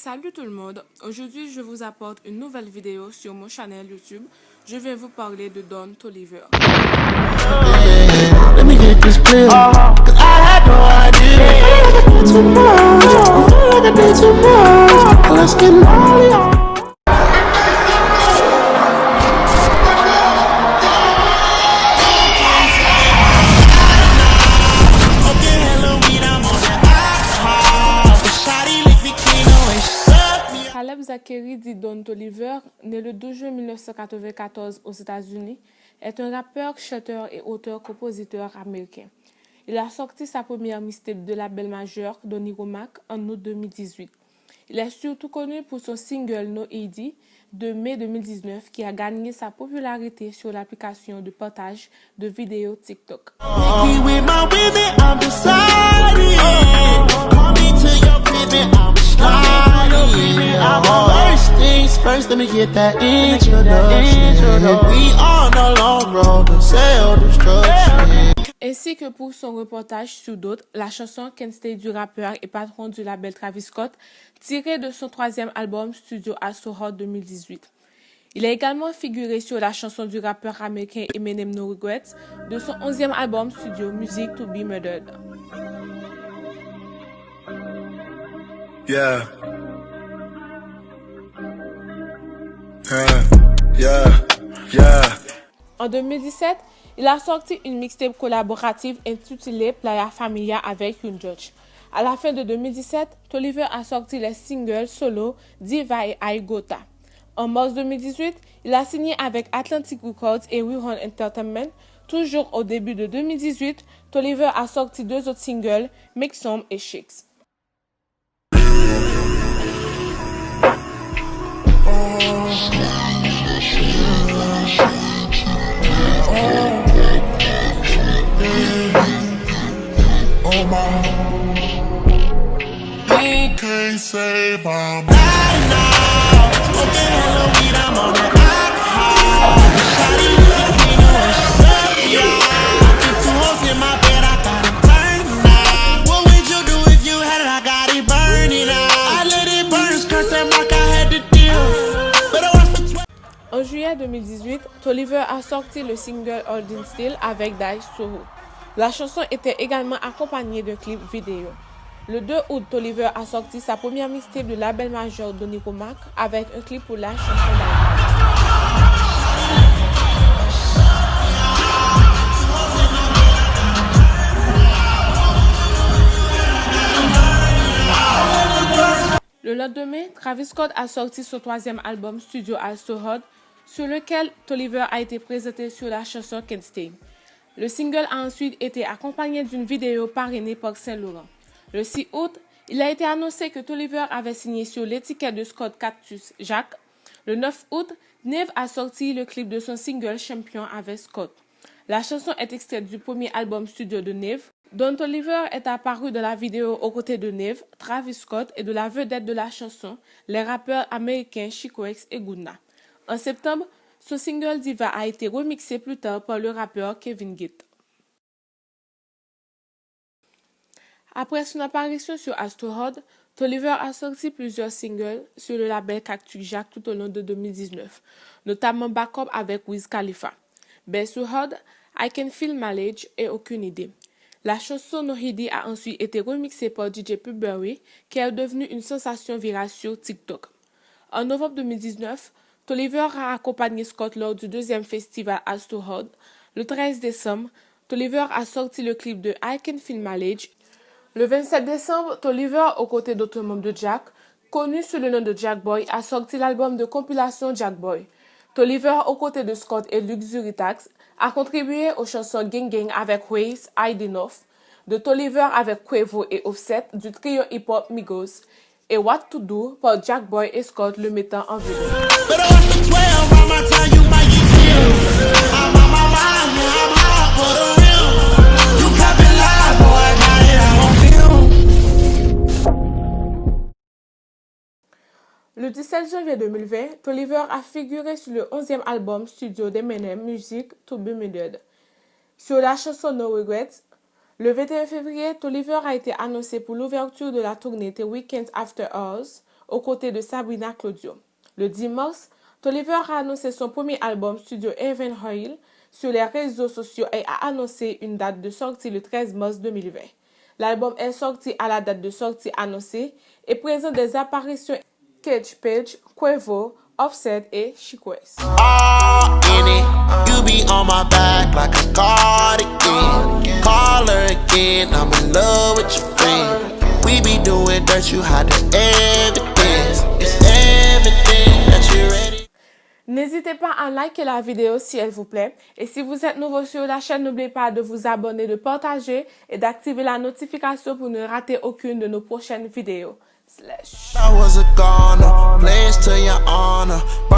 Salut tout le monde, aujourd'hui je vous apporte une nouvelle vidéo sur mon channel YouTube. Je vais vous parler de Don Toliver. Let me get this clear, 'cause I had no idea. I feel like I did too much. I feel like I did too much. Let's get money on. Caleb Zachary dit Don Toliver, né le 12 juin 1994 aux États-Unis, est un rappeur, chanteur et auteur-compositeur américain. Il a sorti sa première mixtape de label majeur, Donny Romac, en août 2018. Il est surtout connu pour son single No ID de mai 2019 qui a gagné sa popularité sur l'application de partage de vidéos TikTok. First, let me get that introduction. We on the long road to self-destruction. Ainsi que pour son reportage sur d'autres, la chanson Can't Stay du rappeur et patron du label Travis Scott, tirée de son troisième album studio So Hot 2018. Il a également figuré sur la chanson du rappeur américain Eminem No Regrets de son 11e album studio Music to Be Murdered. Yeah. Yeah. En 2017, il a sorti une mixtape collaborative intitulée Playa Familia avec Young Joc. À la fin de 2017, Toliver a sorti les singles solo Diva et I Gota. En mars 2018, il a signé avec Atlantic Records et Rerun Entertainment. Toujours au début de 2018, Toliver a sorti deux autres singles, Make Some et Shakes. En juillet 2018, Toliver a sorti le single Holding Still avec Dai Soho. La chanson était également accompagnée d'un clip vidéo. Le 2 août, Toliver a sorti sa première mixtape de label majeur Donny Romac avec un clip pour la chanson Dai. Le lendemain, Travis Scott a sorti son troisième album studio So Hot, sur lequel Toliver a été présenté sur la chanson Can't Stay. Le single a ensuite été accompagné d'une vidéo parrainée par Saint Laurent. Le 6 août, il a été annoncé que Toliver avait signé sur l'étiquette de Scott Cactus Jack. Le 9 août, Neve a sorti le clip de son single Champion avec Scott. La chanson est extraite du premier album studio de Neve. Don Toliver est apparu dans la vidéo aux côtés de Neve, Travis Scott et de la vedette de la chanson, les rappeurs américains Chico X et Gunna. En septembre, son single Diva a été remixé plus tard par le rappeur Kevin Gitt. Après son apparition sur So Hot, Toliver a sorti plusieurs singles sur le label Cactus Jack tout au long de 2019, notamment Backup avec Wiz Khalifa. So Hot, I Can Feel Mileage et Aucune idée. La chanson No Hidi a ensuite été remixée par DJ Pubberry, qui est devenue une sensation virale sur TikTok. En novembre 2019, Toliver a accompagné Scott lors du deuxième festival So Hot. Le 13 décembre, Toliver a sorti le clip de I Can Feel Mileage. Le 27 décembre, Toliver, aux côtés d'autres membres de Jack, connu sous le nom de Jack Boy, a sorti l'album de compilation Jack Boy. Toliver, aux côtés de Scott et Luxury Tax, a contribué aux chansons Gang Gang avec Waze, Hide Enough, de Toliver avec Quavo et Offset du trio hip-hop Migos, et What to Do par Jack Boy et Scott le mettant en vedette. Le 17 janvier 2020, Toliver a figuré sur le 11e album studio d'Eminem Music to Be Murdered. Sur la chanson No Regrets, le 21 février, Toliver a été annoncé pour l'ouverture de la tournée The Weeknd After Hours aux côtés de Sabrina Claudio. Le 10 mars, Toliver a annoncé son premier album studio Evenhoil sur les réseaux sociaux et a annoncé une date de sortie le 13 mars 2020. L'album est sorti à la date de sortie annoncée et présente des apparitions Cage Page, Quavo, Offset et Chic West. All in it, you be on my back like a cardigan. Call her again, I'm in love with your friend. We be doing dirt, you hide the evidence. It's evident that you're ready. N'hésitez pas à liker la vidéo si elle vous plaît. Et si vous êtes nouveau sur la chaîne, n'oubliez pas de vous abonner, de partager et d'activer la notification pour ne rater aucune de nos prochaines vidéos. I was a goner, pledge to your honor.